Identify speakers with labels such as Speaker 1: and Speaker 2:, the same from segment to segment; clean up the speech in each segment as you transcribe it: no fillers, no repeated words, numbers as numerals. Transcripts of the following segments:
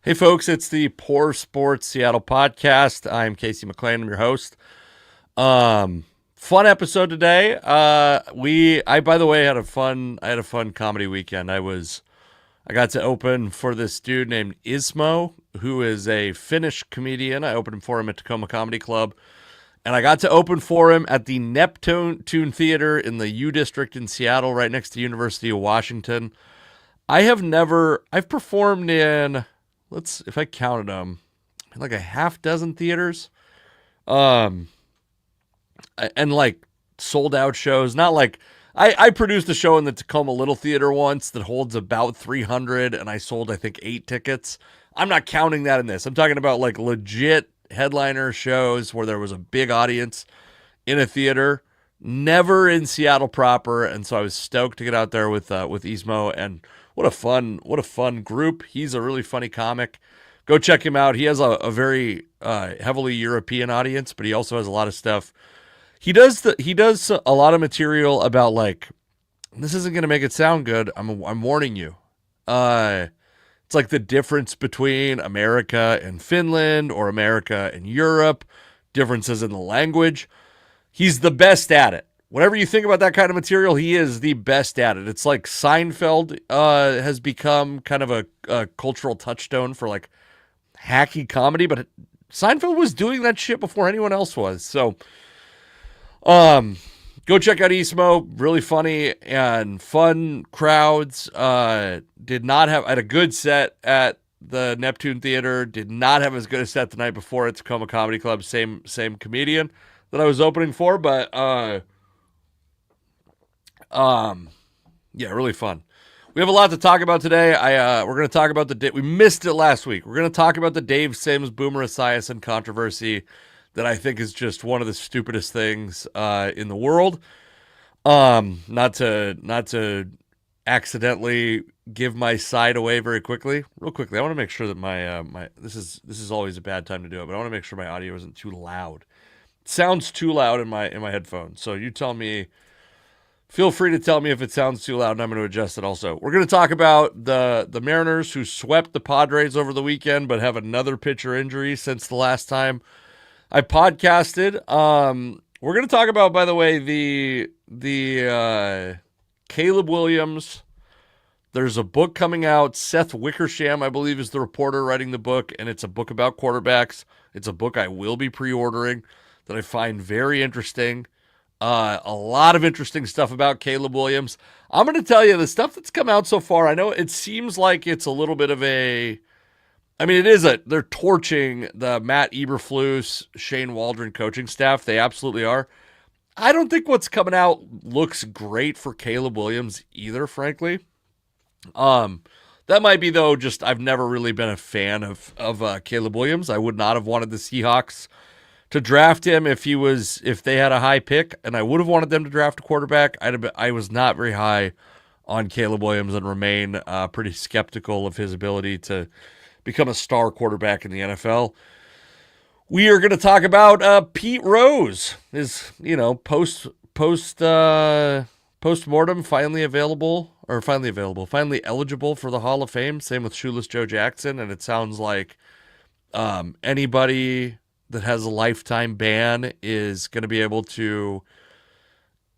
Speaker 1: Hey folks, it's the Poor Sports Seattle podcast. I'm Casey McLean. I'm your host. Fun episode today. I by the way had a fun comedy weekend. I got to open for this dude named Ismo, who is a Finnish comedian. I opened for him at Tacoma Comedy Club, and I got to open for him at the Neptune Theater in the U District in Seattle, right next to University of Washington. I've performed in, if I counted them, like a half dozen theaters. And like sold out shows. Not like I produced a show in the Tacoma Little Theater once that holds about 300, and I sold, I think, 8 tickets. I'm not counting that in this. I'm talking about like legit headliner shows where there was a big audience in a theater, never in Seattle proper. And so I was stoked to get out there with Ismo, and what a fun group. He's a really funny comic. Go check him out. He has a very heavily European audience, but he also has a lot of stuff. He does a lot of material about, like, this isn't going to make it sound good. I'm warning you. It's like the difference between America and Finland, or America and Europe, differences in the language. He's the best at it. Whatever you think about that kind of material, he is the best at it. It's like Seinfeld has become kind of a cultural touchstone for like hacky comedy, but Seinfeld was doing that shit before anyone else was. So, go check out Ismo. Really funny and fun crowds. I had a good set at the Neptune Theater. Did not have as good a set the night before at Tacoma Comedy Club. Same comedian that I was opening for, but yeah, really fun. We have a lot to talk about today. We're going to talk about we missed it last week. We're going to talk about the Dave Sims Boomer Esiason controversy that I think is just one of the stupidest things in the world. Not to accidentally give my side away real quickly. I want to make sure that my this is always a bad time to do it, but I want to make sure my audio isn't too loud. It sounds too loud in my headphones. So you tell me. Feel free to tell me if it sounds too loud, and I'm going to adjust it also. We're going to talk about the Mariners, who swept the Padres over the weekend, but have another pitcher injury since the last time I podcasted. We're going to talk about, by the way, the Caleb Williams. There's a book coming out. Seth Wickersham, I believe, is the reporter writing the book, and it's a book about quarterbacks. It's a book I will be pre-ordering that I find very interesting. A lot of interesting stuff about Caleb Williams. I'm going to tell you the stuff that's come out so far. I know it seems like it's a little bit of they're torching the Matt Eberflus, Shane Waldron coaching staff. They absolutely are. I don't think what's coming out looks great for Caleb Williams either, frankly. That might be, though, just I've never really been a fan of Caleb Williams. I would not have wanted the Seahawks to draft him if they had a high pick, and I would have wanted them to draft a quarterback. I was not very high on Caleb Williams and remain pretty skeptical of his ability to become a star quarterback in the NFL. We are going to talk about Pete Rose, his post-mortem finally eligible for the Hall of Fame. Same with Shoeless Joe Jackson, and it sounds like anybody that has a lifetime ban is going to be able to,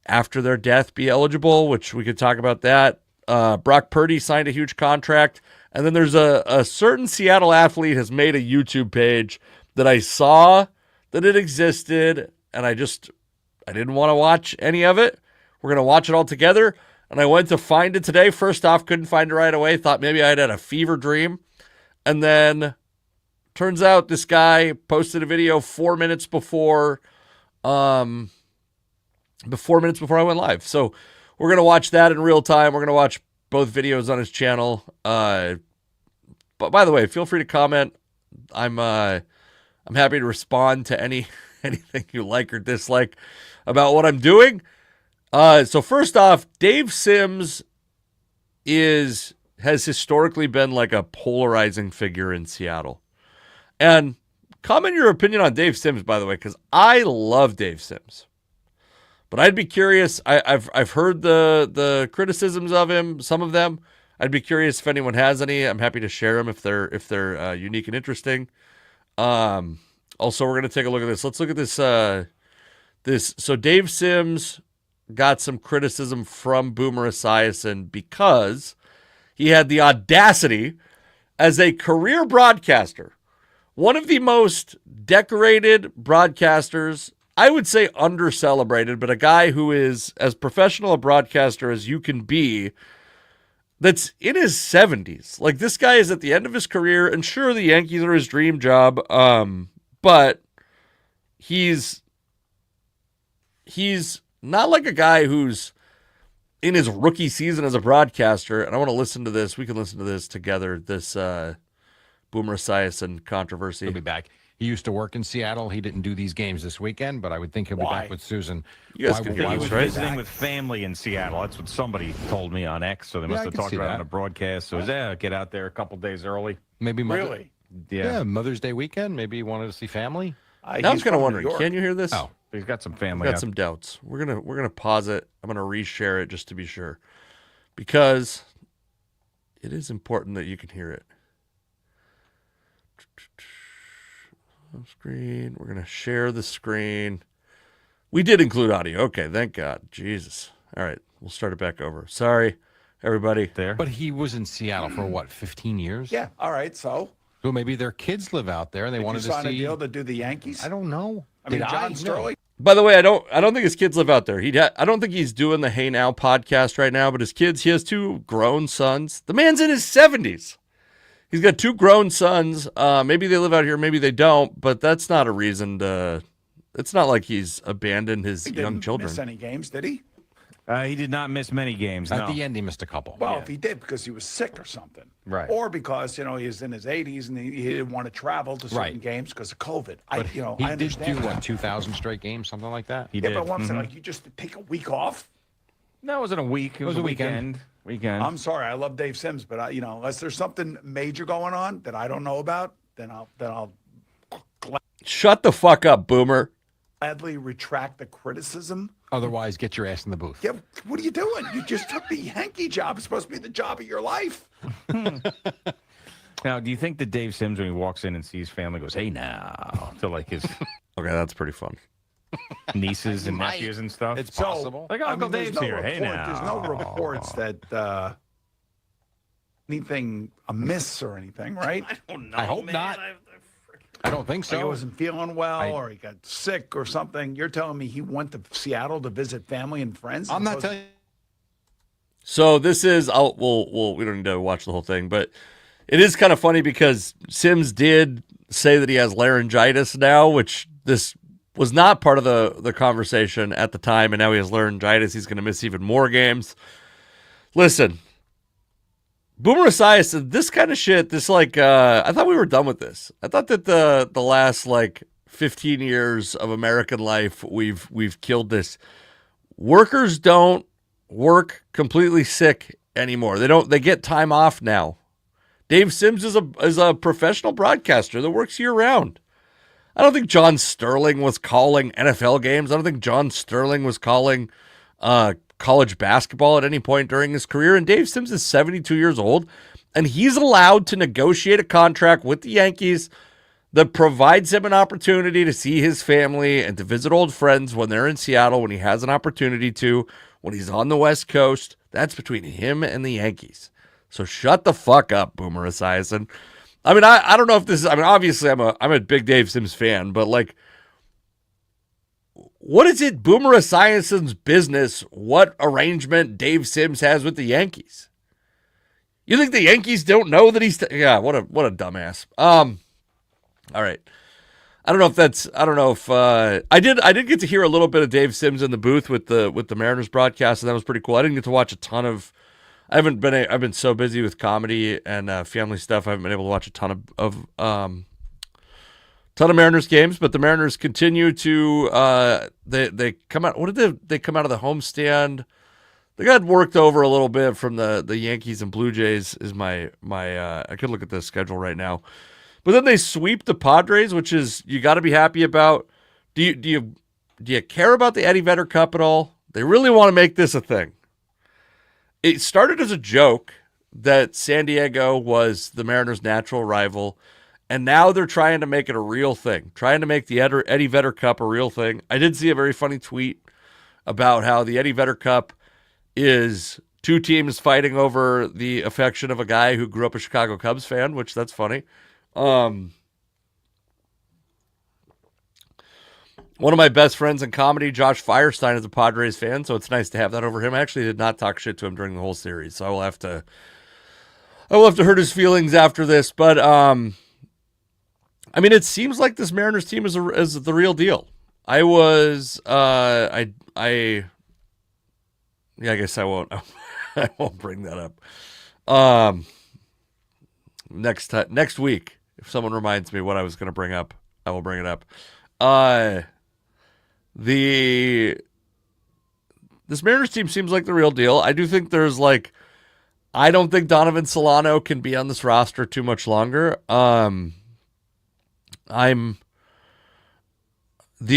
Speaker 1: after their death, be eligible, which we could talk about that. Brock Purdy signed a huge contract. And then there's a certain Seattle athlete has made a YouTube page that I saw that it existed, and I didn't want to watch any of it. We're going to watch it all together. And I went to find it today. First off, couldn't find it right away. Thought maybe I had a fever dream. And then turns out this guy posted a video 4 minutes before I went live. So we're going to watch that in real time. We're going to watch both videos on his channel. But by the way, feel free to comment. I'm happy to respond to anything you like or dislike about what I'm doing. So first off, Dave Sims has historically been like a polarizing figure in Seattle. And comment your opinion on Dave Sims, by the way, because I love Dave Sims. But I'd be curious. I've heard the criticisms of him, some of them. I'd be curious if anyone has any. I'm happy to share them if they're unique and interesting. Also, we're gonna take a look at this. Let's look at this. So Dave Sims got some criticism from Boomer Esiason because he had the audacity as a career broadcaster, one of the most decorated broadcasters, I would say under-celebrated, but a guy who is as professional a broadcaster as you can be, that's in his 70s. Like, this guy is at the end of his career, and sure, the Yankees are his dream job, but he's not like a guy who's in his rookie season as a broadcaster, and I want to listen to this. We can listen to this together, this Boomer Esiason controversy.
Speaker 2: He'll be back. He used to work in Seattle. He didn't do these games this weekend, but I would think he'll be back with Susan.
Speaker 1: You guys can hear
Speaker 3: He
Speaker 1: this,
Speaker 3: was
Speaker 1: right?
Speaker 3: visiting with family in Seattle. That's what somebody told me on X. So they must have talked about it on a broadcast. So get out there a couple days early.
Speaker 2: Maybe
Speaker 3: Yeah.
Speaker 2: Mother's Day weekend. Maybe he wanted to see family.
Speaker 1: Now I'm kind of wondering, can you hear this?
Speaker 2: Oh,
Speaker 3: He's got some family.
Speaker 1: Got some doubts. We're gonna pause it. I'm gonna reshare it just to be sure, because it is important that you can hear it. Screen. We're gonna share the screen. We did include audio. Okay, thank God. Jesus. All right, we'll start it back over. Sorry, everybody.
Speaker 3: there.
Speaker 2: but he was in Seattle for what, 15 years?
Speaker 4: Yeah. All right. So
Speaker 2: Maybe their kids live out there and they
Speaker 4: did you
Speaker 2: wanted to
Speaker 4: sign a
Speaker 2: see.
Speaker 4: deal to do the Yankees?
Speaker 2: I don't know.
Speaker 4: I mean, John Sterling.
Speaker 1: By the way, I don't think his kids live out there. I don't think he's doing the Hey Now podcast right now. But his kids, he has 2 grown sons. The man's in his 70s. He's got 2 grown sons. Maybe they live out here, maybe they don't. But that's not a reason to. It's not like he's abandoned his young children.
Speaker 4: Miss any games? Did he?
Speaker 3: He did not miss many games.
Speaker 2: At
Speaker 3: No.
Speaker 2: the end, he missed a couple.
Speaker 4: Well, if he did, because he was sick or something,
Speaker 3: Right.
Speaker 4: Or because he was in his 80s and he didn't want to travel to certain
Speaker 2: Right.
Speaker 4: games because of COVID.
Speaker 2: But
Speaker 4: I
Speaker 2: he did
Speaker 4: understand
Speaker 2: do,
Speaker 4: that.
Speaker 2: 2,000 straight games, something like that?
Speaker 3: He
Speaker 4: Yeah,
Speaker 3: did.
Speaker 4: but what I'm saying, like, you just take a week off.
Speaker 3: No, it wasn't a week. It was a weekend.
Speaker 4: I'm sorry, I love Dave Sims, but unless there's something major going on that I don't know about, then I'll
Speaker 1: Shut the fuck up, Boomer.
Speaker 4: gladly retract the criticism.
Speaker 2: Otherwise, get your ass in the booth.
Speaker 4: Yeah, what are you doing? You just took the Yankee job. It's supposed to be the job of your life.
Speaker 3: Now, do you think that Dave Sims, when he walks in and sees family, goes, "Hey now," to like his
Speaker 1: Okay, that's pretty fun.
Speaker 3: nieces and nephews and stuff?
Speaker 2: It's possible.
Speaker 3: like, Uncle
Speaker 4: there's
Speaker 3: Dave's
Speaker 4: no
Speaker 3: here. Hey
Speaker 4: report-
Speaker 3: now.
Speaker 4: There's no reports that anything amiss or anything, right?
Speaker 3: I don't know.
Speaker 2: I hope
Speaker 3: man.
Speaker 2: not. I don't think
Speaker 4: Like he
Speaker 2: so.
Speaker 4: wasn't feeling well or he got sick or something. You're telling me he went to Seattle to visit family and friends?
Speaker 2: I'm not telling you.
Speaker 1: So this is, we don't need to watch the whole thing, but it is kind of funny because Sims did say that he has laryngitis now, which this was not part of the conversation at the time, and now he has laryngitis. He's going to miss even more games. Listen, Boomer Esiason, this kind of shit, this I thought we were done with this. I thought that the last 15 years of American life, we've killed this. Workers don't work completely sick anymore. They get time off now. Dave Sims is a professional broadcaster that works year round. I don't think John Sterling was calling NFL games. I don't think John Sterling was calling college basketball at any point during his career. And Dave Sims is 72 years old, and he's allowed to negotiate a contract with the Yankees that provides him an opportunity to see his family and to visit old friends when they're in Seattle, when he has an opportunity to, when he's on the West Coast. That's between him and the Yankees. So shut the fuck up, Boomer Esiason. I mean, I don't know if this is, obviously I'm a big Dave Sims fan, but what is it Boomer Esiason's business what arrangement Dave Sims has with the Yankees? You think the Yankees don't know that he's what a dumbass. All right. I don't know if I did get to hear a little bit of Dave Sims in the booth with the Mariners broadcast, and that was pretty cool. I didn't get to watch a ton of I've been so busy with comedy and family stuff. I haven't been able to watch a ton of Mariners games, but the Mariners continue to they come out. What did they come out of the homestand? They got worked over a little bit from the Yankees and Blue Jays. Is my I could look at the schedule right now, but then they sweep the Padres, which is you got to be happy about. Do you care about the Eddie Vedder Cup at all? They really want to make this a thing. It started as a joke that San Diego was the Mariners' natural rival, and now they're trying to make it a real thing, trying to make the Eddie Vedder Cup a real thing. I did see a very funny tweet about how the Eddie Vedder Cup is two teams fighting over the affection of a guy who grew up a Chicago Cubs fan, which that's funny. One of my best friends in comedy, Josh Firestein, is a Padres fan, so it's nice to have that over him. I actually did not talk shit to him during the whole series, so I will have to hurt his feelings after this. But I mean, it seems like this Mariners team is the real deal. I guess I won't. I won't bring that up. Next week, if someone reminds me what I was going to bring up, I will bring it up. This Mariners team seems like the real deal. I do think I don't think Donovan Solano can be on this roster too much longer. The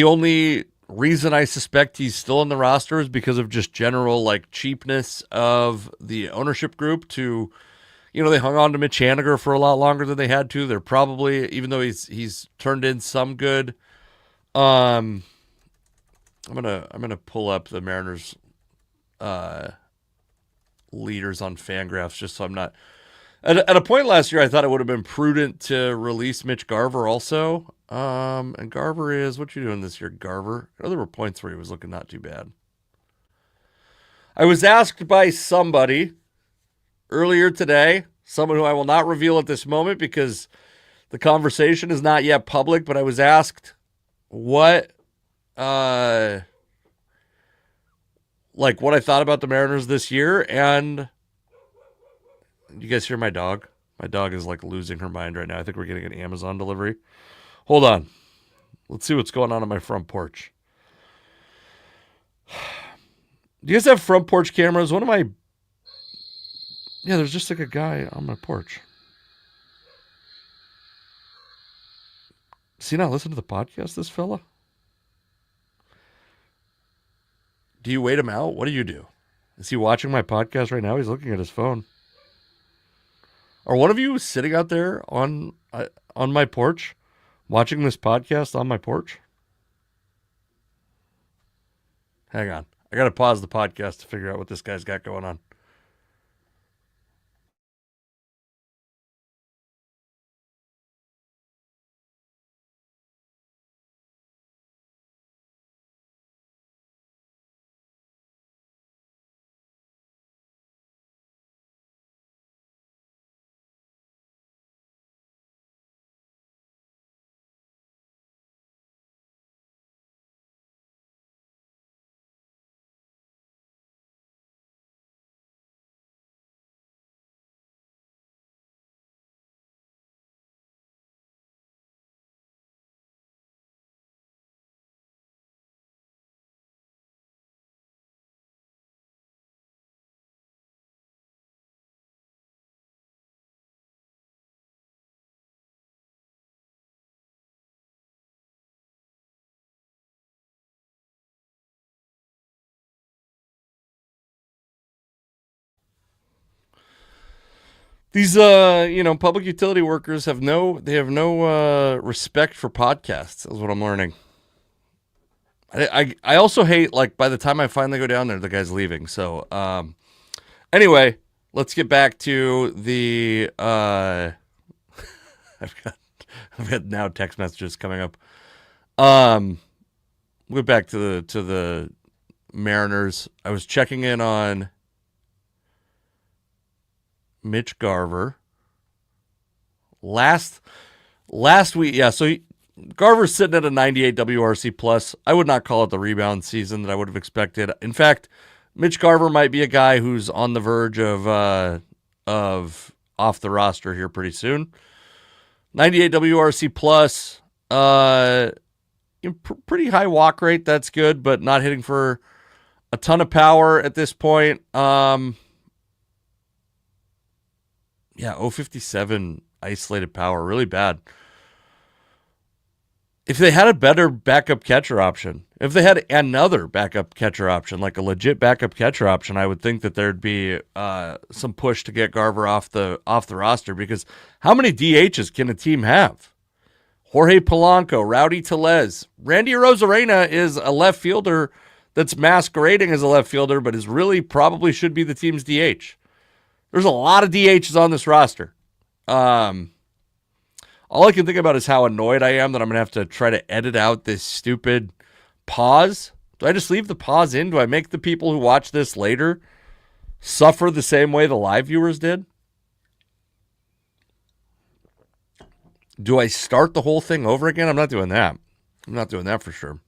Speaker 1: only reason I suspect he's still in the roster is because of just general cheapness of the ownership group to, they hung on to Mitch Haniger for a lot longer than they had to. They're probably, even though he's turned in some good, I'm gonna pull up the Mariners leaders on Fangraphs just so I'm not at a point last year. I thought it would have been prudent to release Mitch Garver also. And Garver is, what you doing this year, Garver? There were points where he was looking not too bad. I was asked by somebody earlier today, someone who I will not reveal at this moment because the conversation is not yet public, but I was asked what I thought about the Mariners this year, and you guys hear my dog? My dog is losing her mind right now. I think we're getting an Amazon delivery. Hold on. Let's see what's going on my front porch. Do you guys have front porch cameras? Yeah, there's just a guy on my porch. See, now listen to the podcast, this fella? Do you wait him out? What do you do? Is he watching my podcast right now? He's looking at his phone. Are one of you sitting out there on my porch watching this podcast on my porch? Hang on. I got to pause the podcast to figure out what this guy's got going on. These, public utility workers have no respect for podcasts, is what I'm learning. I also hate, by the time I finally go down there, the guy's leaving. So, anyway, let's get back to the, I've got now text messages coming up. We'll get back to the Mariners. I was checking in on Mitch Garver last week. Yeah, so Garver's sitting at a 98 WRC plus. I would not call it the rebound season that I would have expected. In fact, Mitch Garver might be a guy who's on the verge of off the roster here pretty soon. 98 WRC plus, pretty high walk rate. That's good, but not hitting for a ton of power at this point. Yeah, 057 isolated power, really bad. if they had a better backup catcher option, if they had another backup catcher option, like a legit backup catcher option, I would think that there'd be some push to get Garver off the roster, because how many DHs can a team have? Jorge Polanco, Rowdy Tellez, Randy Arozarena is a left fielder that's masquerading as a left fielder, but is really probably should be the team's DH. There's a lot of DHs on this roster. All I can think about is how annoyed I am that I'm going to have to try to edit out this stupid pause. Do I just leave the pause in? Do I make the people who watch this later suffer the same way the live viewers did? Do I start the whole thing over again? I'm not doing that. I'm not doing that for sure.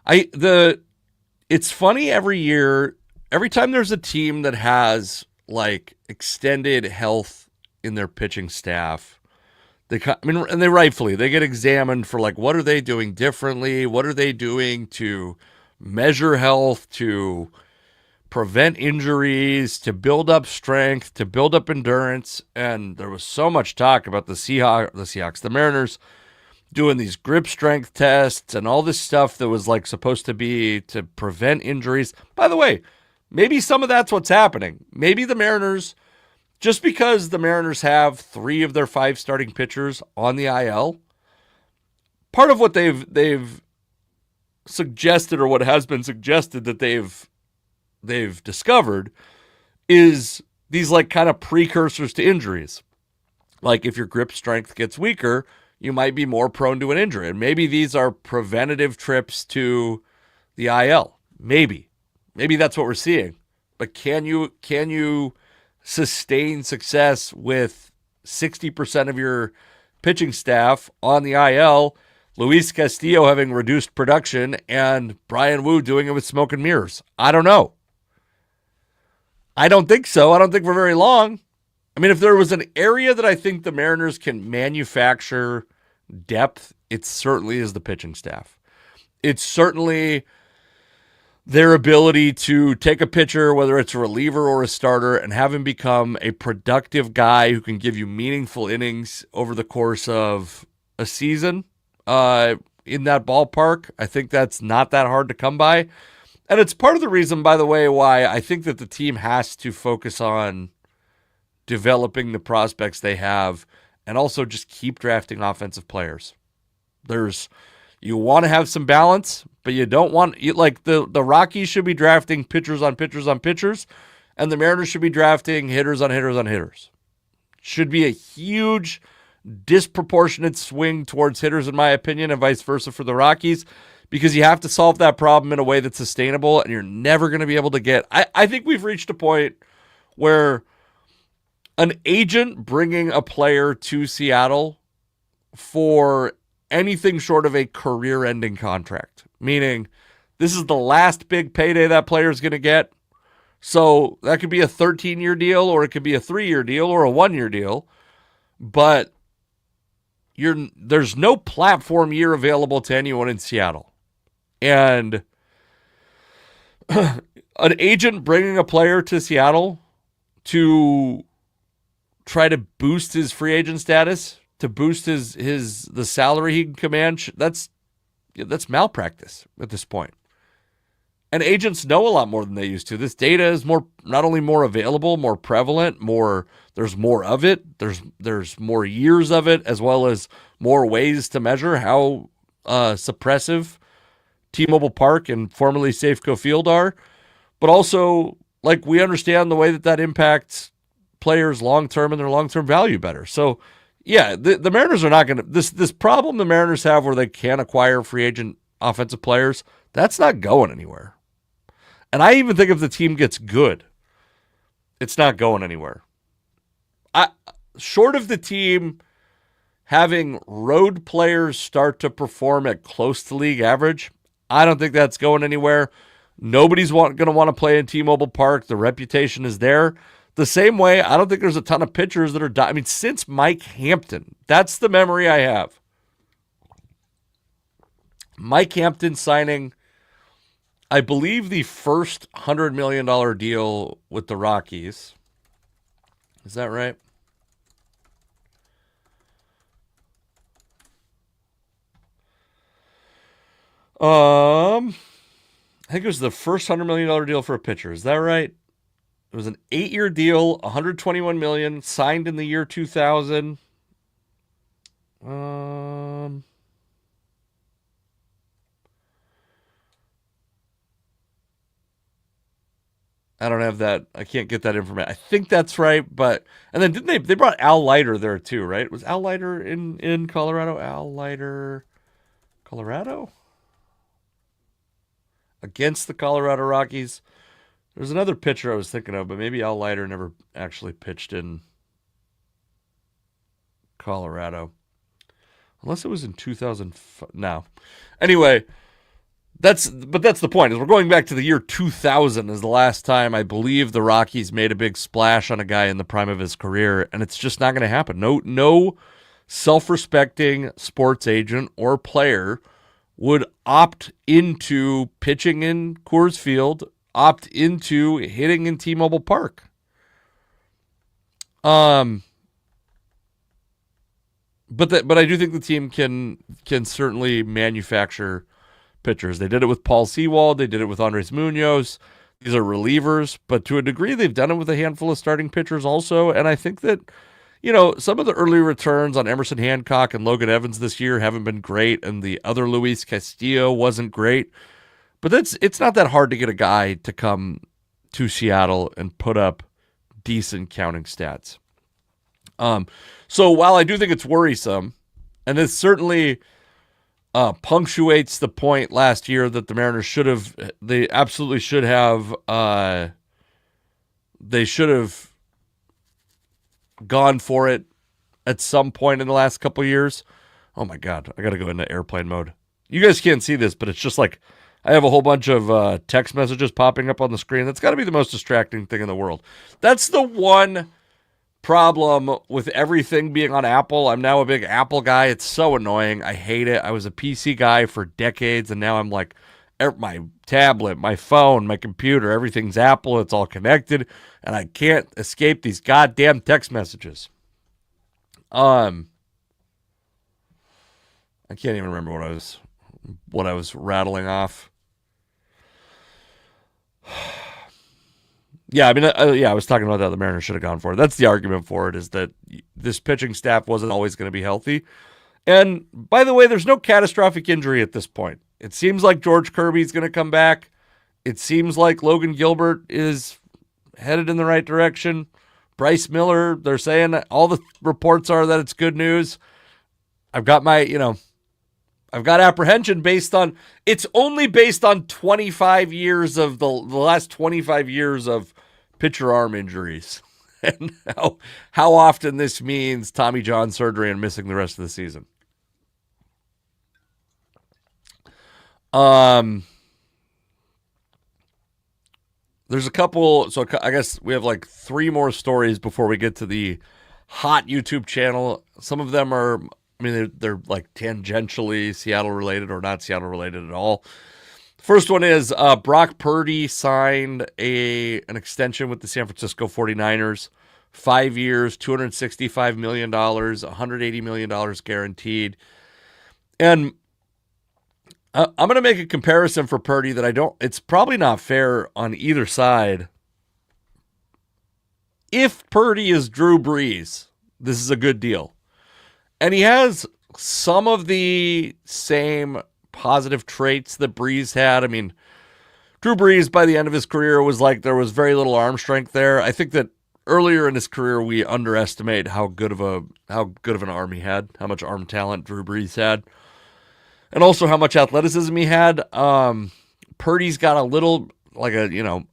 Speaker 1: It's funny every year, every time there's a team that has like extended health in their pitching staff, and they rightfully, they get examined for like, what are they doing differently? What are they doing to measure health, to prevent injuries, to build up strength, to build up endurance? And there was so much talk about the Mariners doing these grip strength tests and all this stuff that was like supposed to be to prevent injuries. By the way, maybe some of that's what's happening. Maybe the Mariners, just because the Mariners have 3 of their 5 starting pitchers on the IL, part of what they've suggested, or what has been suggested that they've discovered, is these like kind of precursors to injuries. Like if your grip strength gets weaker, you might be more prone to an injury. And maybe these are preventative trips to the IL. Maybe that's what we're seeing. But can you sustain success with 60% of your pitching staff on the IL, Luis Castillo having reduced production, and Brian Wu doing it with smoke and mirrors? I don't know. I don't think so. I don't think for very long. I mean, if there was an area that I think the Mariners can manufacture depth, it certainly is the pitching staff. It's certainly their ability to take a pitcher, whether it's a reliever or a starter, and have him become a productive guy who can give you meaningful innings over the course of a season in that ballpark. I think that's not that hard to come by. And it's part of the reason, by the way, why I think that the team has to focus on developing the prospects they have and also just keep drafting offensive players. You want to have some balance, but you don't want, like the Rockies should be drafting pitchers on pitchers on pitchers, and the Mariners should be drafting hitters on hitters on hitters. Should be a huge disproportionate swing towards hitters, in my opinion, and vice versa for the Rockies, because you have to solve that problem in a way that's sustainable, and you're never going to be able to get... I think we've reached a point where an agent bringing a player to Seattle for anything short of a career-ending contract, meaning this is the last big payday that player is going to get. So that could be a 13-year deal, or it could be a 3-year deal, or a 1-year deal, but there's no platform year available to anyone in Seattle. And an agent bringing a player to Seattle to try to boost his free agent status, to boost the salary he can command, that's malpractice at this point. And agents know a lot more than they used to. This data is not only more available, more prevalent, there's more of it. There's more years of it, as well as more ways to measure how suppressive T-Mobile Park and formerly Safeco Field are. But also, like, we understand the way that impacts players long-term and their long-term value better. So, yeah, the Mariners are not going to... This problem the Mariners have where they can't acquire free agent offensive players, that's not going anywhere. And I even think if the team gets good, it's not going anywhere. Short of the team having road players start to perform at close to league average, I don't think that's going anywhere. Nobody's going to want to play in T-Mobile Park. The reputation is there. The same way, I don't think there's a ton of pitchers that are... since Mike Hampton, that's the memory I have. Mike Hampton signing, I believe, the first $100 million deal with the Rockies. Is that right? I think it was the first $100 million deal for a pitcher. Is that right? It was an 8-year deal, $121 million, signed in the year 2000. I don't have that. I can't get that information. I think that's right, but and then didn't they brought Al Leiter there too, right? Was Al Leiter in Colorado? Al Leiter, Colorado, against the Colorado Rockies. There's another pitcher I was thinking of, but maybe Al Leiter never actually pitched in Colorado, unless it was in 2005. No, anyway. That's the point. Is we're going back to the year 2000 is the last time I believe the Rockies made a big splash on a guy in the prime of his career, and it's just not going to happen. No self-respecting sports agent or player would opt into pitching in Coors Field, opt into hitting in T-Mobile Park. But I do think the team can certainly manufacture pitchers. They did it with Paul Sewald. They did it with Andres Munoz. These are relievers, but to a degree, they've done it with a handful of starting pitchers also. And I think that, some of the early returns on Emerson Hancock and Logan Evans this year haven't been great, and the other Luis Castillo wasn't great. But it's not that hard to get a guy to come to Seattle and put up decent counting stats. So while I do think it's worrisome, and this certainly punctuates the point last year that the Mariners should have gone for it at some point in the last couple years. Oh my God, I got to go into airplane mode. You guys can't see this, but it's just like I have a whole bunch of text messages popping up on the screen. That's got to be the most distracting thing in the world. That's the one problem with everything being on Apple. I'm now a big Apple guy. It's so annoying. I hate it. I was a PC guy for decades, and now I'm like, my tablet, my phone, my computer, everything's Apple. It's all connected, and I can't escape these goddamn text messages. I can't even remember what I was rattling off. Yeah, I mean, I was talking about that. The Mariners should have gone for it. That's the argument for it, is that this pitching staff wasn't always going to be healthy. And by the way, there's no catastrophic injury at this point. It seems like George Kirby's going to come back. It seems like Logan Gilbert is headed in the right direction. Bryce Miller, they're saying all the reports are that it's good news. I've got apprehension it's only based on 25 years of the last 25 years of pitcher arm injuries, and how often this means Tommy John surgery and missing the rest of the season. There's a couple, so I guess we have like 3 more stories before we get to the hot YouTube channel. Some of them are, they're like tangentially Seattle related or not Seattle related at all. First one is Brock Purdy signed an extension with the San Francisco 49ers. 5 years, $265 million, $180 million guaranteed. And I'm going to make a comparison for Purdy that it's probably not fair on either side. If Purdy is Drew Brees, this is a good deal. And he has some of the same positive traits that Brees had. I mean, Drew Brees, by the end of his career, was like there was very little arm strength there. I think that earlier in his career, we underestimate how good of an arm he had, how much arm talent Drew Brees had, and also how much athleticism he had. Purdy's got a little, I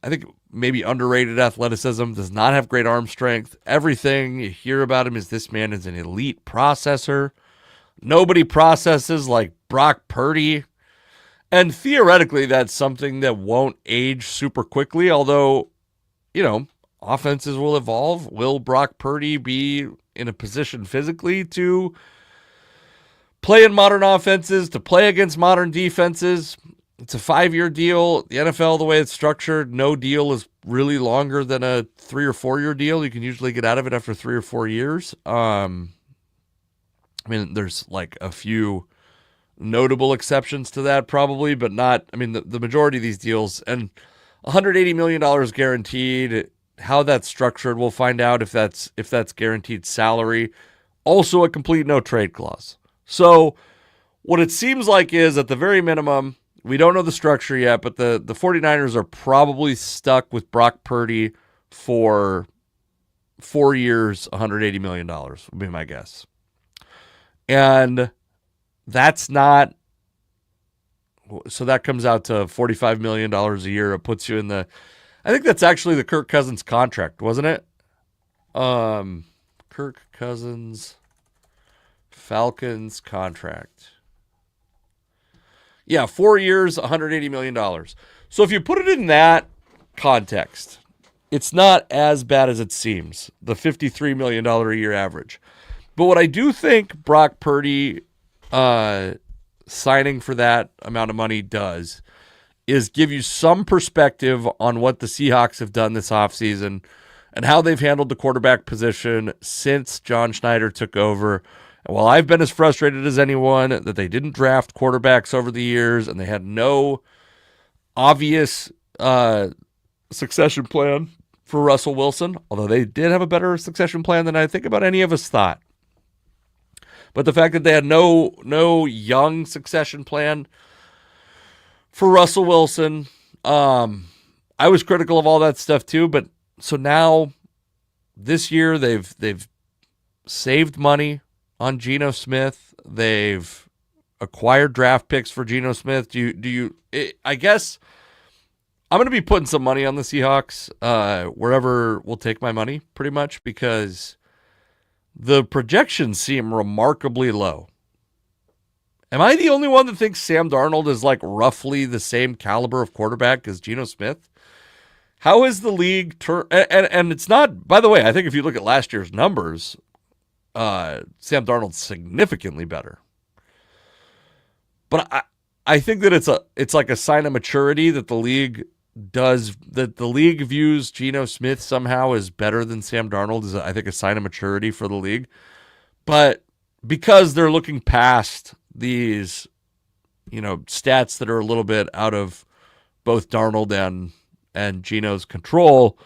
Speaker 1: think maybe underrated athleticism, does not have great arm strength. Everything you hear about him is this man is an elite processor. Nobody processes like Brock Purdy. And theoretically, that's something that won't age super quickly, although, offenses will evolve. Will Brock Purdy be in a position physically to play in modern offenses, to play against modern defenses? It's a 5-year deal. The NFL, the way it's structured, no deal is really longer than a 3 or 4 year deal. You can usually get out of it after 3 or 4 years. There's like a few notable exceptions to that probably, but not, I mean, the majority of these deals, and $180 million guaranteed. How that's structured, we'll find out if that's guaranteed salary. Also a complete no trade clause. So what it seems like is, at the very minimum, we don't know the structure yet, but the 49ers are probably stuck with Brock Purdy for 4 years, $180 million would be my guess. And that's not, so that comes out to $45 million a year. It puts you in the, I think that's actually the Kirk Cousins contract, wasn't it? Kirk Cousins Falcons contract. Yeah, 4 years, $180 million. So if you put it in that context, it's not as bad as it seems, the $53 million a year average. But what I do think Brock Purdy signing for that amount of money does is give you some perspective on what the Seahawks have done this offseason and how they've handled the quarterback position since John Schneider took over. And while I've been as frustrated as anyone that they didn't draft quarterbacks over the years and they had no obvious succession plan for Russell Wilson, although they did have a better succession plan than I think about any of us thought. But the fact that they had no young succession plan for Russell Wilson, I was critical of all that stuff too. But so now, this year they've saved money on Geno Smith. They've acquired draft picks for Geno Smith. I guess I'm going to be putting some money on the Seahawks wherever will take my money, pretty much, because the projections seem remarkably low. Am I the only one that thinks Sam Darnold is like roughly the same caliber of quarterback as Geno Smith? How is the league and it's not, by the way, I think if you look at last year's numbers, Sam Darnold's significantly better. But I think that it's like a sign of maturity that the league views Geno Smith somehow as better than Sam Darnold is, I think, a sign of maturity for the league. But because they're looking past these, stats that are a little bit out of both Darnold and Geno's control.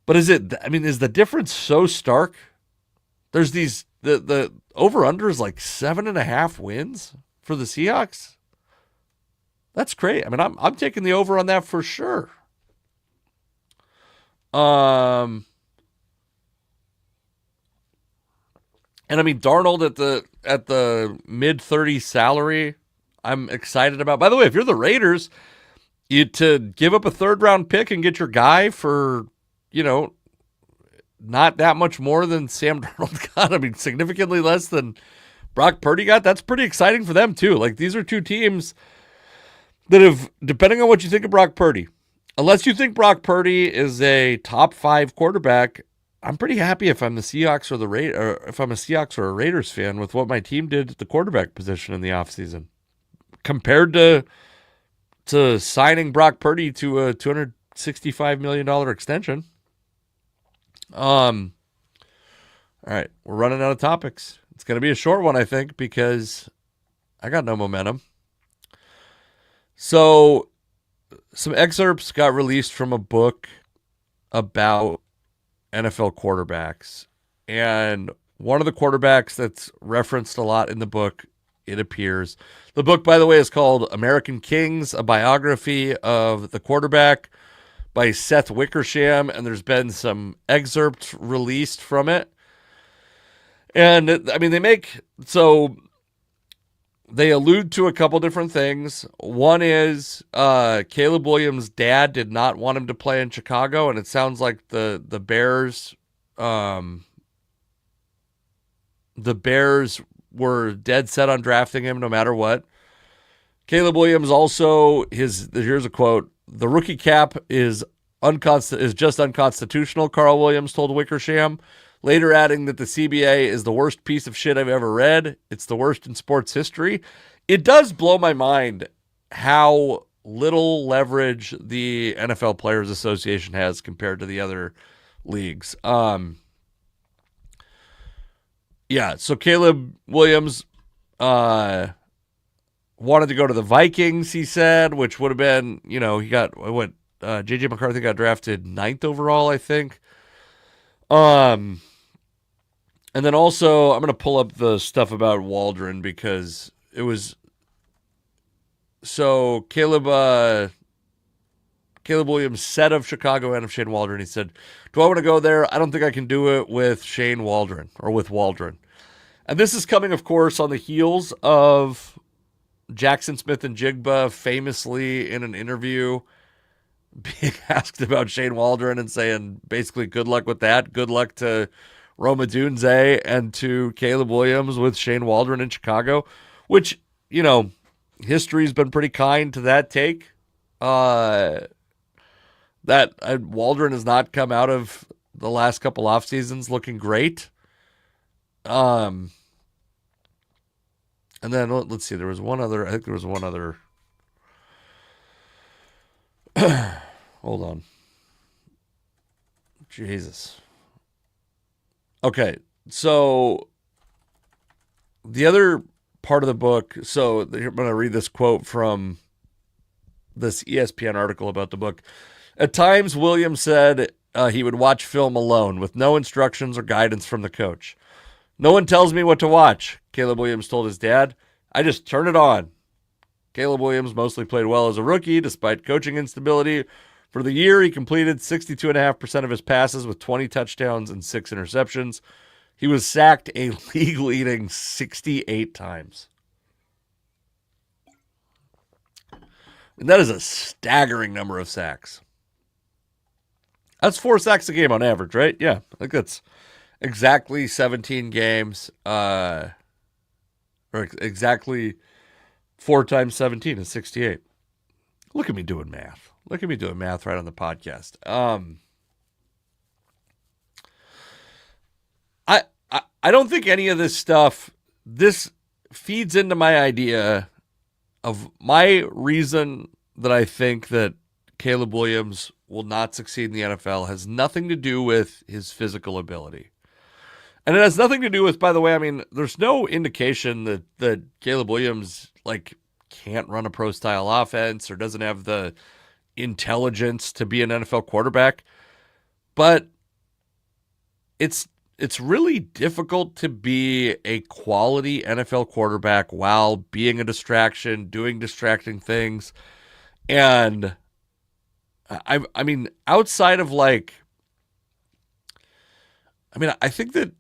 Speaker 1: But is the difference so stark? There's the over-under is like 7.5 wins for the Seahawks. That's great. I mean, I'm taking the over on that for sure. And I mean, Darnold at the mid-30s salary, I'm excited about. By the way, if you're the Raiders, to give up a third-round pick and get your guy for, not that much more than Sam Darnold got. I mean, significantly less than Brock Purdy got. That's pretty exciting for them too. Like, these are two teams that have, depending on what you think of Brock Purdy, unless you think Brock Purdy is a top 5 quarterback, I'm pretty happy if I'm the Seahawks or if I'm a Seahawks or a Raiders fan with what my team did at the quarterback position in the offseason compared to signing Brock Purdy to a $265 million extension. All right, we're running out of topics. It's going to be a short one, I think, because I got no momentum. So some excerpts got released from a book about NFL quarterbacks. And one of the quarterbacks that's referenced a lot in the book, it appears. The book, by the way, is called American Kings, a biography of the quarterback by Seth Wickersham. And there's been some excerpts released from it. And I mean, they allude to a couple different things. One is Caleb Williams' dad did not want him to play in Chicago, and it sounds like the Bears were dead set on drafting him no matter what. Caleb Williams also, here's a quote: "The rookie cap is just unconstitutional," Carl Williams told Wickersham, later adding that the CBA is the worst piece of shit I've ever read. It's the worst in sports history. It does blow my mind how little leverage the NFL Players Association has compared to the other leagues. So Caleb Williams wanted to go to the Vikings, he said, which would have been, he got J.J. McCarthy got drafted 9th overall, I think. And then also, I'm going to pull up the stuff about Waldron because it was, so Caleb Williams said of Chicago and of Shane Waldron, he said, do I want to go there? I don't think I can do it with Shane Waldron or with Waldron. And this is coming, of course, on the heels of Jackson Smith and Jigba famously in an interview being asked about Shane Waldron and saying basically good luck with that. Good luck to Roma Dunze and to Caleb Williams with Shane Waldron in Chicago, which, history's been pretty kind to that take. Waldron has not come out of the last couple off seasons looking great. And then let's see, I think there was one other. Hold on. Jesus. Okay. So the other part of the book, so I'm going to read this quote from this ESPN article about the book. At times, Williams said he would watch film alone with no instructions or guidance from the coach. No one tells me what to watch, Caleb Williams told his dad. I just turn it on. Caleb Williams mostly played well as a rookie, despite coaching instability. For the year, he completed 62.5% of his passes with 20 touchdowns and 6 interceptions. He was sacked a league-leading 68 times. And that is a staggering number of sacks. That's 4 sacks a game on average, right? Yeah, I think that's exactly 17 games, or exactly 4 times 17 is 68. Look at me doing math. Look at me doing math right on the podcast. I don't think any of this stuff, this feeds into my idea of my reason that I think that Caleb Williams will not succeed in the NFL has nothing to do with his physical ability. And it has nothing to do with, by the way, I mean, there's no indication that Caleb Williams, can't run a pro-style offense or doesn't have the intelligence to be an NFL quarterback. But it's really difficult to be a quality NFL quarterback while being a distraction, doing distracting things. And I mean, outside of I think that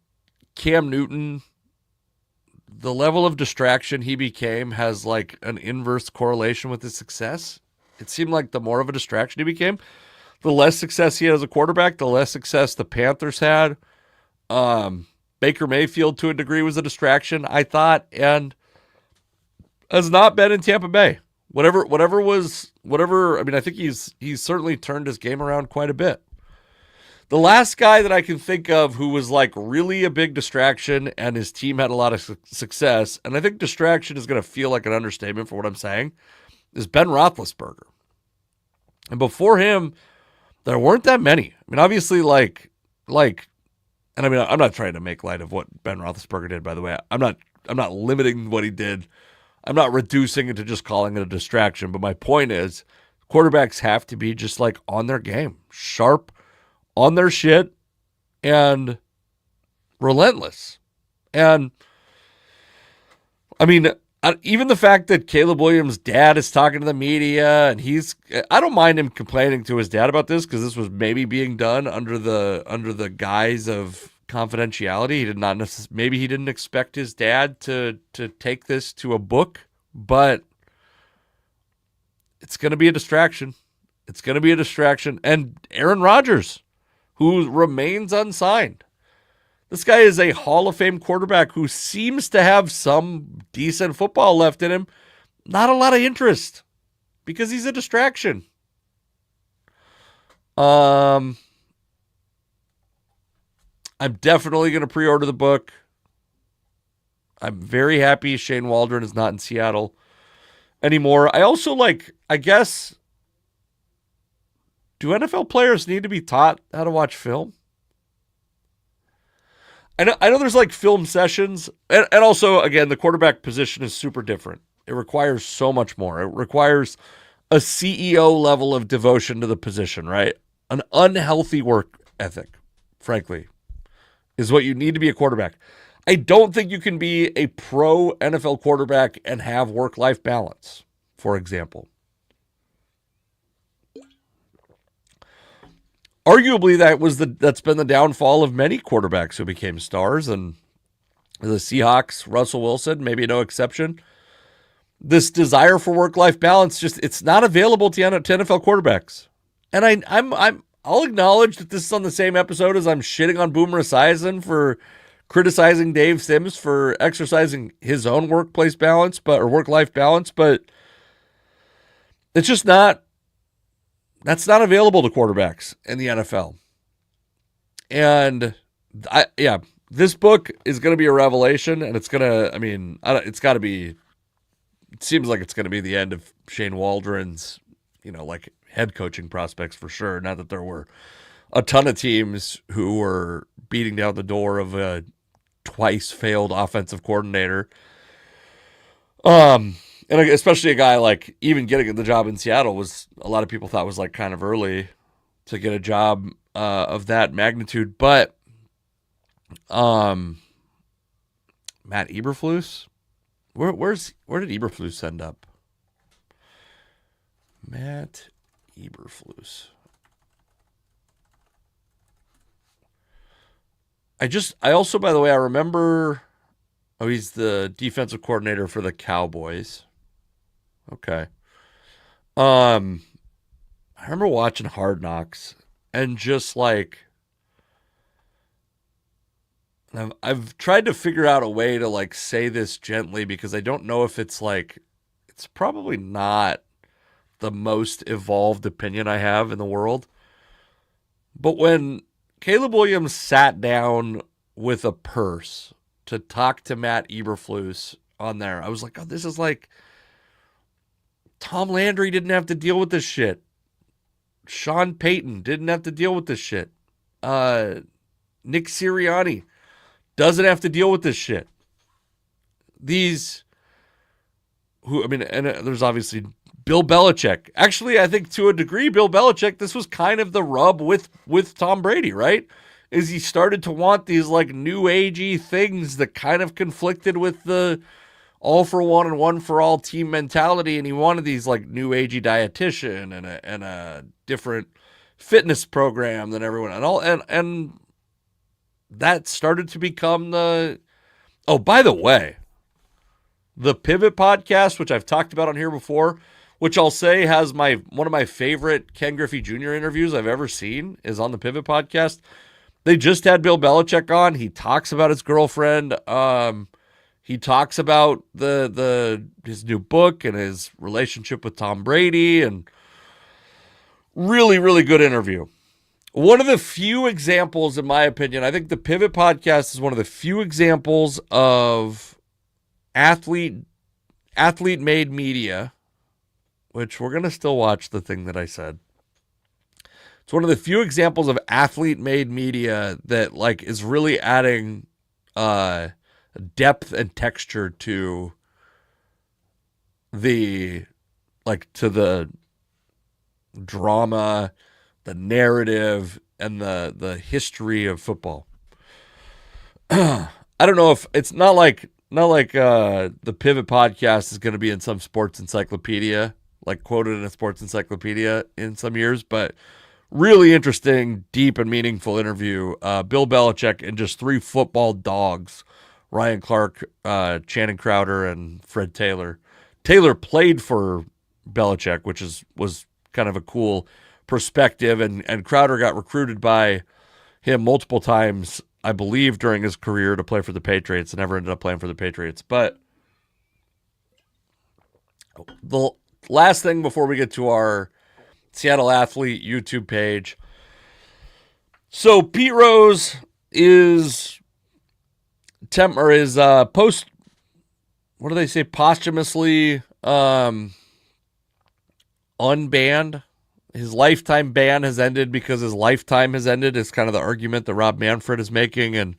Speaker 1: Cam Newton, the level of distraction he became has an inverse correlation with his success. It seemed like the more of a distraction he became, the less success he had as a quarterback, the less success the Panthers had. Baker Mayfield, to a degree, was a distraction, I thought, and has not been in Tampa Bay. I think he's certainly turned his game around quite a bit. The last guy that I can think of who was really a big distraction and his team had a lot of success, and I think distraction is going to feel like an understatement for what I'm saying, is Ben Roethlisberger. And before him, there weren't that many. I mean, obviously, and I mean, I'm not trying to make light of what Ben Roethlisberger did, by the way. I'm not limiting what he did. I'm not reducing it to just calling it a distraction. But my point is, quarterbacks have to be just on their game, sharp, on their shit, and relentless. And I mean, even the fact that Caleb Williams' dad is talking to the media, and I don't mind him complaining to his dad about this because this was maybe being done under the guise of confidentiality. He did not maybe he didn't expect his dad to take this to a book, but it's going to be a distraction. It's going to be a distraction. And Aaron Rodgers, who remains unsigned. This guy is a Hall of Fame quarterback who seems to have some decent football left in him. Not a lot of interest because he's a distraction. I'm definitely going to pre-order the book. I'm very happy Shane Waldron is not in Seattle anymore. I also I guess, do NFL players need to be taught how to watch film? I know there's film sessions, and also, again, the quarterback position is super different. It requires so much more. It requires a CEO level of devotion to the position, right? An unhealthy work ethic, frankly, is what you need to be a quarterback. I don't think you can be a pro NFL quarterback and have work-life balance, for example. Arguably, that's been the downfall of many quarterbacks who became stars, and the Seahawks, Russell Wilson, maybe no exception. This desire for work-life balance, it's not available to NFL quarterbacks. And I'll acknowledge that this is on the same episode as I'm shitting on Boomer Esiason for criticizing Dave Sims for exercising his own work-life balance, but it's just not. That's not available to quarterbacks in the NFL. And this book is going to be a revelation, and it's got to be. It seems like it's going to be the end of Shane Waldron's, head coaching prospects for sure. Not that there were a ton of teams who were beating down the door of a twice failed offensive coordinator. And especially a guy like even getting the job in Seattle was a lot of people thought was like kind of early to get a job of that magnitude. But Matt Eberflus, where did Eberflus end up? Matt Eberflus. I also, by the way, I remember. Oh, he's the defensive coordinator for the Cowboys. Okay. I remember watching Hard Knocks and just like I've tried to figure out a way to like say this gently because I don't know if it's probably not the most evolved opinion I have in the world. But when Caleb Williams sat down with a purse to talk to Matt Eberflus on there, I was like, oh, this is like Tom Landry didn't have to deal with this shit. Sean Payton didn't have to deal with this shit. Nick Sirianni doesn't have to deal with this shit. There's obviously Bill Belichick. Actually, I think to a degree, Bill Belichick, this was kind of the rub with Tom Brady, right? Is he started to want these like new agey things that kind of conflicted with the all for one and one for all team mentality, and he wanted these like new agey dietitian and a different fitness program than everyone and that started to become the. Oh, by the way, the Pivot podcast, which I've talked about on here before, which I'll say has one of my favorite Ken Griffey Jr. interviews I've ever seen, is on the Pivot podcast. They just had Bill Belichick on. He talks about his girlfriend. He talks about his new book and his relationship with Tom Brady, and really, really good interview. One of the few examples, in my opinion, I think the Pivot podcast is one of the few examples of athlete-made media, which we're going to still watch the thing that I said. It's one of the few examples of athlete-made media that like is really adding depth and texture to the drama, the narrative, and the history of football. I don't know if it's not like the Pivot podcast is going to be in some sports encyclopedia, like quoted in a sports encyclopedia in some years, but really interesting, deep, and meaningful interview. Bill Belichick and just three football dogs, Ryan Clark, Channing Crowder, and Fred Taylor. Taylor played for Belichick, which was kind of a cool perspective, and Crowder got recruited by him multiple times, I believe, during his career to play for the Patriots, and never ended up playing for the Patriots. But the last thing before we get to our Seattle Athlete YouTube page. So Pete Rose is posthumously unbanned. His lifetime ban has ended because his lifetime has ended. It's kind of the argument that Rob Manfred is making, and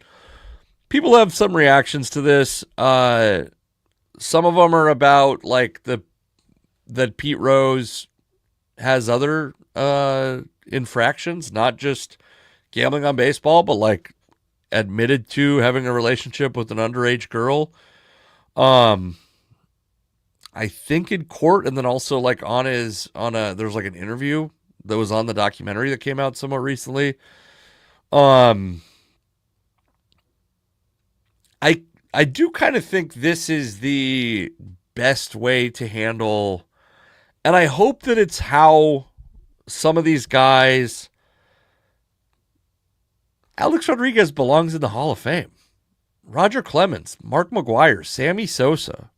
Speaker 1: people have some reactions to this. some of them are about like that Pete Rose has other infractions, not just gambling on baseball, but like admitted to having a relationship with an underage girl. I think in court, and then also like there's like an interview that was on the documentary that came out somewhat recently. I do kind of think this is the best way to handle, and I hope that it's how some of these guys. Alex Rodriguez belongs in the Hall of Fame. Roger Clemens, Mark McGwire, Sammy Sosa.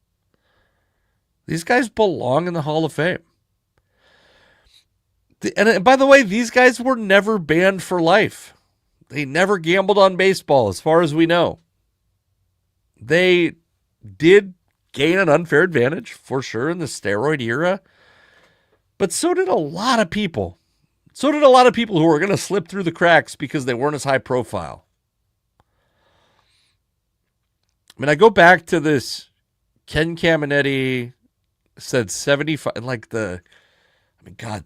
Speaker 1: These guys belong in the Hall of Fame. And by the way, these guys were never banned for life. They never gambled on baseball, as far as we know. They did gain an unfair advantage, for sure, in the steroid era. But so did a lot of people. So did a lot of people who were going to slip through the cracks because they weren't as high profile. I mean, I go back to this. Ken Caminetti said 75, like God,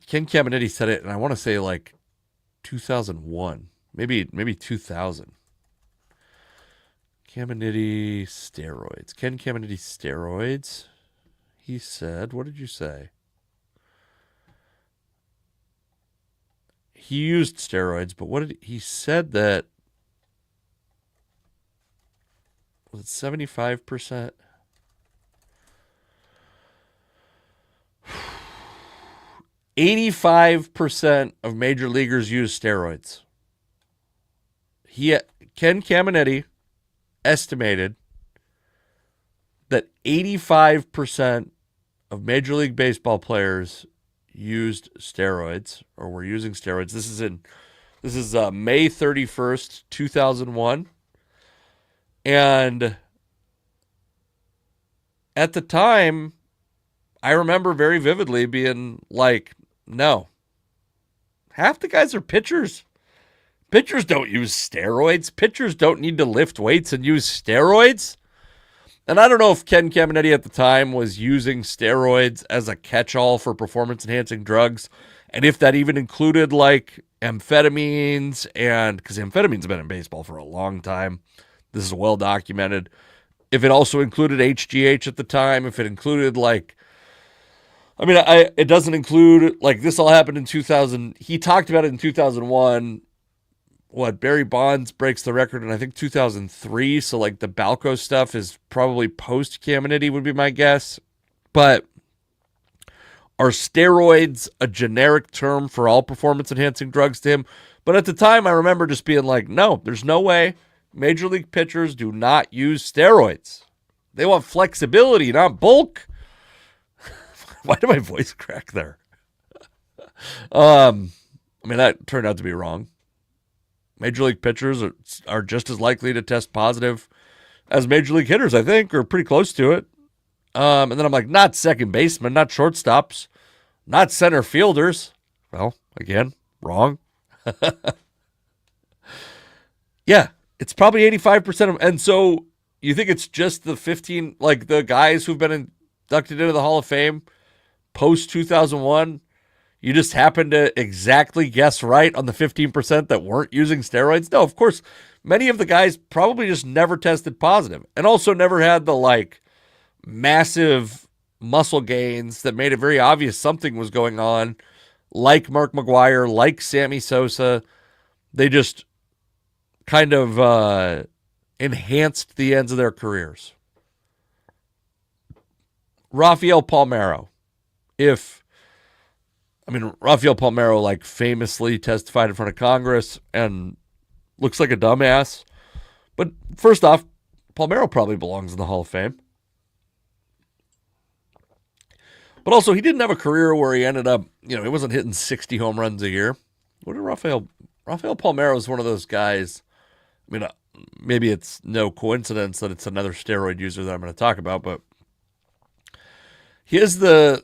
Speaker 1: Ken Caminetti said it, and I want to say like 2001, maybe 2000. Caminetti steroids. Ken Caminetti steroids. He said, what did you say? He used steroids, but he said that, was it 75%? 85% of major leaguers use steroids. Ken Caminetti estimated that 85% of Major League Baseball players used steroids or were using steroids. This is May 31st, 2001. And at the time, I remember very vividly being like, no. Half the guys are pitchers. Pitchers don't use steroids. Pitchers don't need to lift weights and use steroids. And I don't know if Ken Caminetti at the time was using steroids as a catch-all for performance-enhancing drugs, and if that even included like amphetamines, and because amphetamines have been in baseball for a long time. This is well documented. If it also included HGH at the time, if it included like, I mean, it doesn't include, like, this all happened in 2000. He talked about it in 2001. Barry Bonds breaks the record in, I think, 2003. So, like, the Balco stuff is probably post-Caminetti would be my guess. But are steroids a generic term for all performance-enhancing drugs to him? But at the time, I remember just being like, no, there's no way. Major league pitchers do not use steroids. They want flexibility, not bulk. Why did my voice crack there? I mean, that turned out to be wrong. Major league pitchers are just as likely to test positive as major league hitters, I think, or pretty close to it. And then I'm like, not second baseman, not shortstops, not center fielders. Well, again, wrong. Yeah, it's probably 85% of, and so you think it's just the 15, like the guys who've been inducted into the Hall of Fame post 2001, you just happen to exactly guess right on the 15% that weren't using steroids? No, of course, many of the guys probably just never tested positive and also never had the like massive muscle gains that made it very obvious something was going on, like Mark McGwire, like Sammy Sosa. They just kind of enhanced the ends of their careers. Rafael Palmeiro. Rafael Palmeiro like famously testified in front of Congress and looks like a dumbass. But first off, Palmeiro probably belongs in the Hall of Fame. But also, he didn't have a career where he ended up, he wasn't hitting 60 home runs a year. What did Rafael Palmeiro is one of those guys. I mean, maybe it's no coincidence that it's another steroid user that I'm going to talk about, but he has a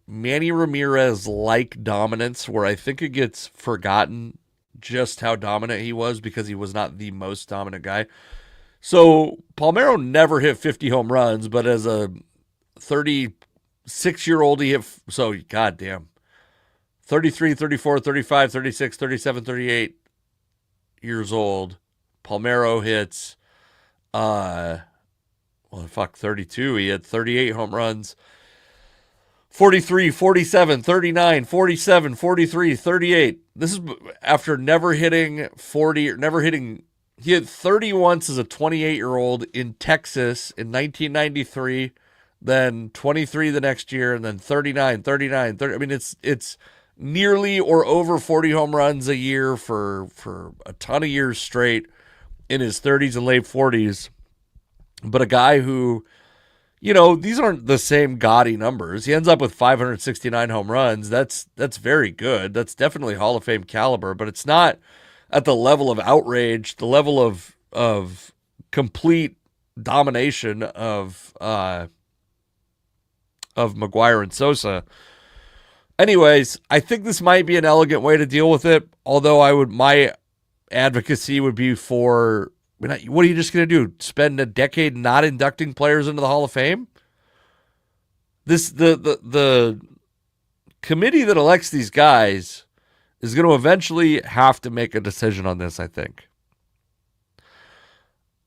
Speaker 1: Manny Ramirez-like dominance where I think it gets forgotten just how dominant he was because he was not the most dominant guy. So Palmeiro never hit 50 home runs, but as a 36-year-old, he hit, so goddamn, 33, 34, 35, 36, 37, 38 years old. Palmeiro hits, well, fuck, 32. He had 38 home runs. 43, 47, 39, 47, 43, 38. This is after never hitting 40, never hitting. He had 30 once as a 28-year-old in Texas in 1993, then 23 the next year, and then 39, 39, 30. I mean, it's nearly or over 40 home runs a year for a ton of years straight in his 30s and late 40s. But a guy who, these aren't the same gaudy numbers. He ends up with 569 home runs. That's very good. That's definitely Hall of Fame caliber, but it's not at the level of outrage, the level of complete domination of McGuire and Sosa. Anyways, I think this might be an elegant way to deal with it. Although my advocacy would be for, what are you just going to do? Spend a decade not inducting players into the Hall of Fame? The committee that elects these guys is going to eventually have to make a decision on this, I think.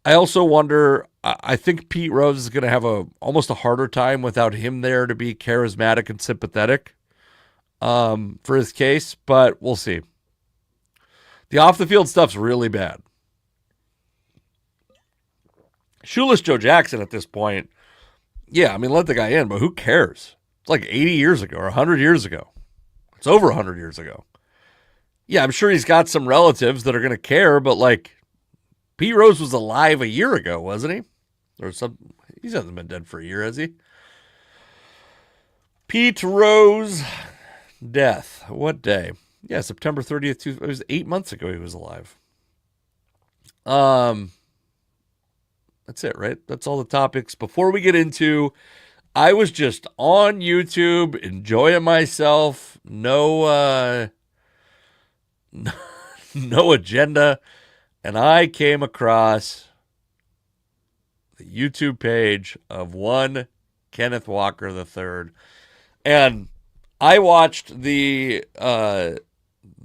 Speaker 1: I also wonder, I think Pete Rose is going to have almost a harder time without him there to be charismatic and sympathetic for his case, but we'll see. The off-the-field stuff's really bad. Shoeless Joe Jackson at this point, yeah, I mean, let the guy in, but who cares? It's like 80 years ago or 100 years ago. It's over 100 years ago. Yeah, I'm sure he's got some relatives that are going to care, but like, Pete Rose was alive a year ago, wasn't he? He hasn't been dead for a year, has he? Pete Rose death. What day? Yeah, September 30th. It was 8 months ago he was alive. That's it, right? That's all the topics. Before we get into, I was just on YouTube enjoying myself. No agenda. And I came across the YouTube page of one Kenneth Walker III. And I watched the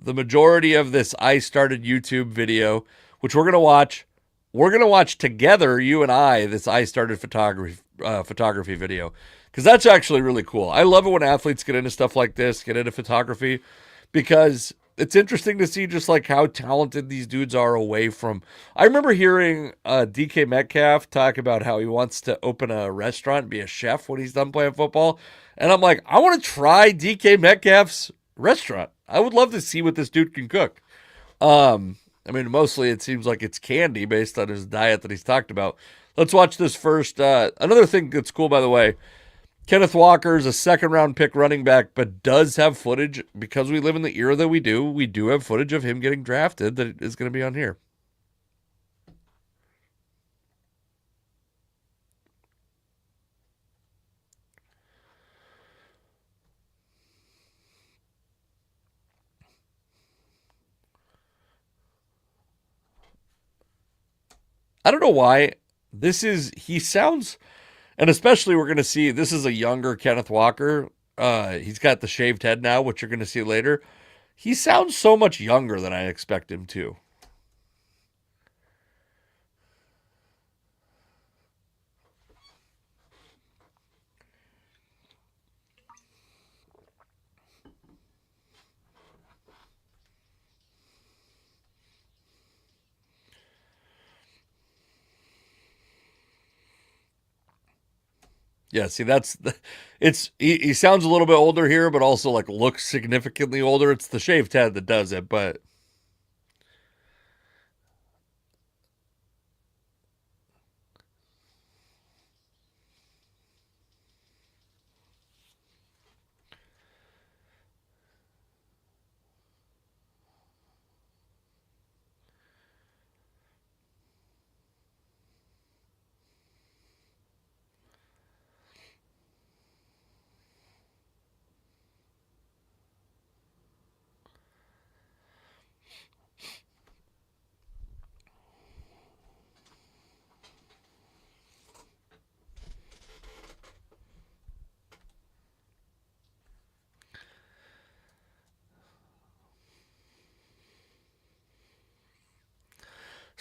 Speaker 1: majority of this I Started YouTube video, which we're going to watch. We're going to watch together, you and I, this I Started photography video, because that's actually really cool. I love it when athletes get into stuff like this, get into photography, because it's interesting to see just like how talented these dudes are away from. I remember hearing DK Metcalf talk about how he wants to open a restaurant and be a chef when he's done playing football. And I'm like, I want to try DK Metcalf's restaurant. I would love to see what this dude can cook. I mean, mostly it seems like it's candy based on his diet that he's talked about. Let's watch this first. Another thing that's cool, by the way, Kenneth Walker is a second-round pick running back, but does have footage, because we live in the era that we do have footage of him getting drafted that is going to be on here. I don't know why. He sounds, and especially we're going to see, this is a younger Kenneth Walker. He's got the shaved head now, which you're going to see later. He sounds so much younger than I expect him to. Yeah, see, he sounds a little bit older here, but also like looks significantly older. It's the shaved head that does it, but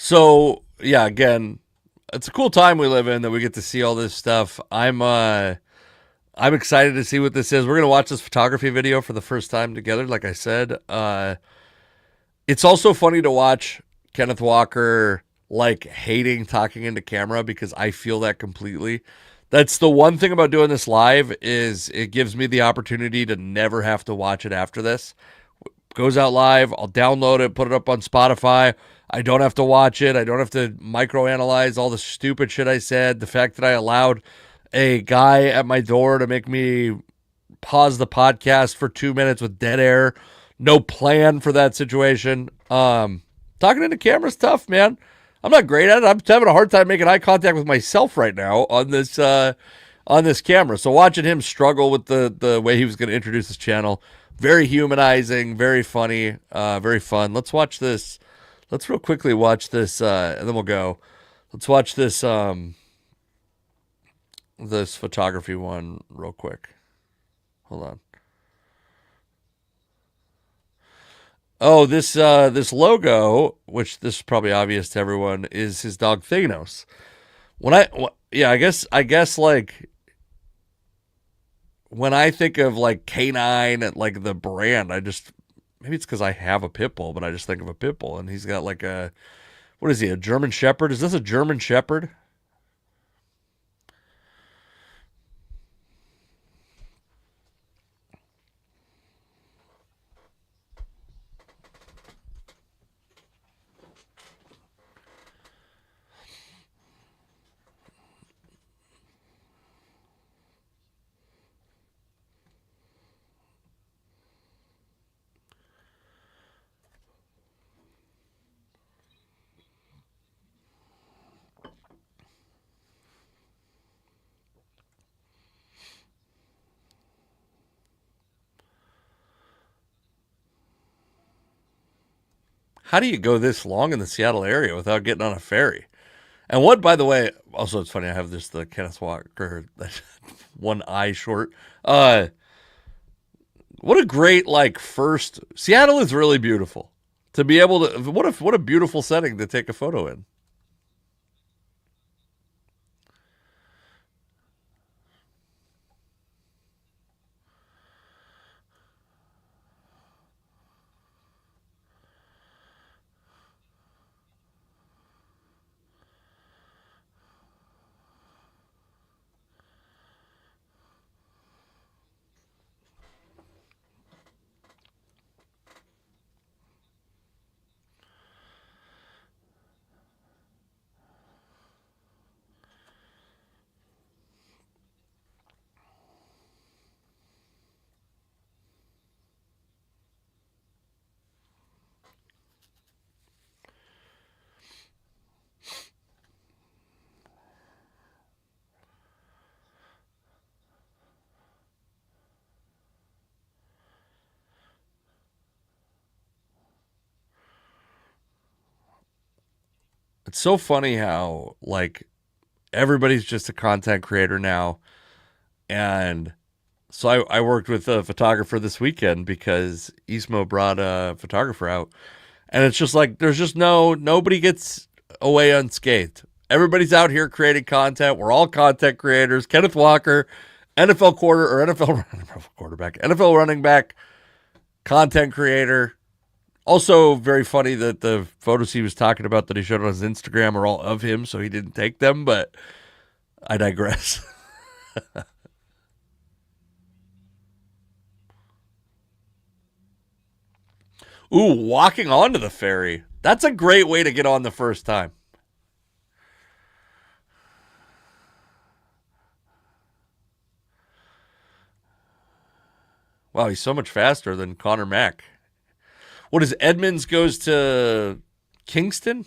Speaker 1: So yeah, again, it's a cool time we live in that we get to see all this stuff. I'm excited to see what this is. We're gonna watch this photography video for the first time together. Like I said, it's also funny to watch Kenneth Walker like hating talking into camera because I feel that completely. That's the one thing about doing this live is it gives me the opportunity to never have to watch it after this. Goes out live, I'll download it, put it up on Spotify. I don't have to watch it. I don't have to microanalyze all the stupid shit I said. The fact that I allowed a guy at my door to make me pause the podcast for 2 minutes with dead air. No plan for that situation. Talking into camera's tough, man. I'm not great at it. I'm having a hard time making eye contact with myself right now on this camera. So watching him struggle with the way he was going to introduce his channel, very humanizing, very funny, very fun. Let's watch this. Let's real quickly watch this, and then we'll go. Let's watch this this photography one real quick. Hold on. Oh, this logo, which this is probably obvious to everyone, is his dog Thanos. Yeah, I guess like when I think of like canine and like the brand, I just maybe it's because I have a pit bull, but I just think of a pit bull, and he's got like what is he, a German Shepherd? Is this a German Shepherd? How do you go this long in the Seattle area without getting on a ferry? And what, by the way, also it's funny, I have the Kenneth Walker, one eye short. What a great like first. Seattle is really beautiful. To be able to, what a beautiful setting to take a photo in. It's so funny how like everybody's just a content creator now, and so I worked with a photographer this weekend because Ismo brought a photographer out, and it's just like there's just nobody gets away unscathed. Everybody's out here creating content. We're all content creators. Kenneth Walker, NFL quarterback, NFL running back, content creator. Also, very funny that the photos he was talking about that he showed on his Instagram are all of him, so he didn't take them, but I digress. Ooh, walking onto the ferry. That's a great way to get on the first time. Wow, he's so much faster than Connor Mack. What is Edmonds goes to Kingston?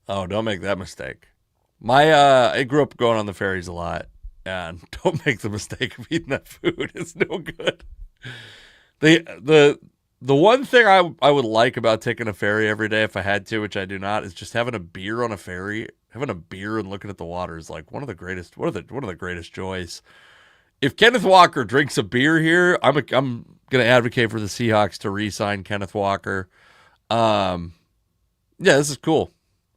Speaker 1: Oh, don't make that mistake. I grew up going on the ferries a lot, and don't make the mistake of eating that food. It's no good. The one thing I would like about taking a ferry every day if I had to, which I do not, is just having a beer on a ferry. Having a beer and looking at the water is like one of the greatest joys. If Kenneth Walker drinks a beer here, I'm going to advocate for the Seahawks to re-sign Kenneth Walker. Yeah, this is cool.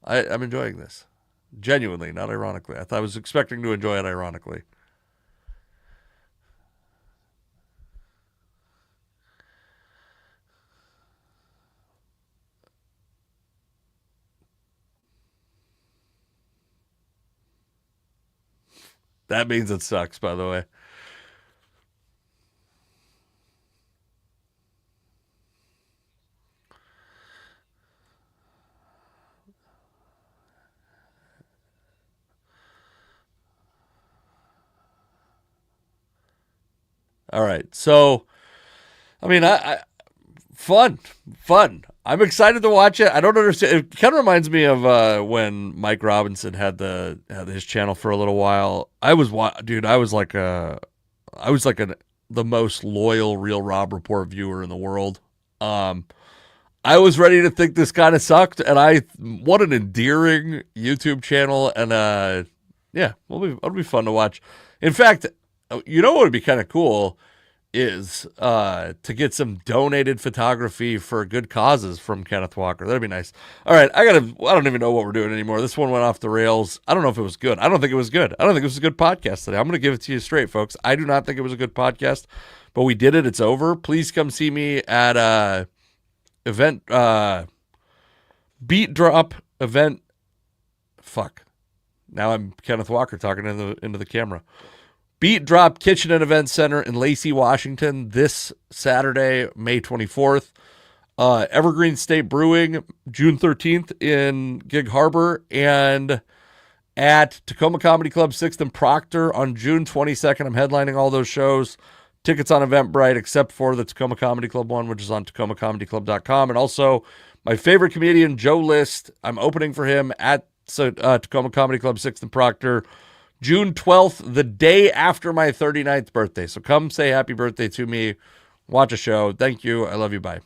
Speaker 1: I'm enjoying this. Genuinely, not ironically. I was expecting to enjoy it ironically. That means it sucks, by the way. All right. So, I mean, fun. I'm excited to watch it. I don't understand. It kind of reminds me of when Mike Robinson had his channel for a little while. I was like the most loyal Real Rob Report viewer in the world. I was ready to think this kind of sucked, and what an endearing YouTube channel, and yeah, it'll be fun to watch. In fact, you know what would be kind of cool is to get some donated photography for good causes from Kenneth Walker. That'd be nice. All right, I don't even know what we're doing anymore. This one went off the rails. I don't know if it was good. I don't think it was good. I don't think it was a good podcast today. I'm going to give it to you straight, folks. I do not think it was a good podcast, but we did it. It's over. Please come see me at event beat drop event. Fuck. Now I'm Kenneth Walker talking into the camera. Beat Drop Kitchen and Event Center in Lacey, Washington, this Saturday, May 24th. Evergreen State Brewing, June 13th in Gig Harbor, and at Tacoma Comedy Club 6th and Proctor on June 22nd. I'm headlining all those shows. Tickets on Eventbrite, except for the Tacoma Comedy Club one, which is on tacomacomedyclub.com. And also, my favorite comedian, Joe List, I'm opening for him at Tacoma Comedy Club 6th and Proctor, June 12th, the day after my 39th birthday. So come say happy birthday to me. Watch a show. Thank you. I love you. Bye.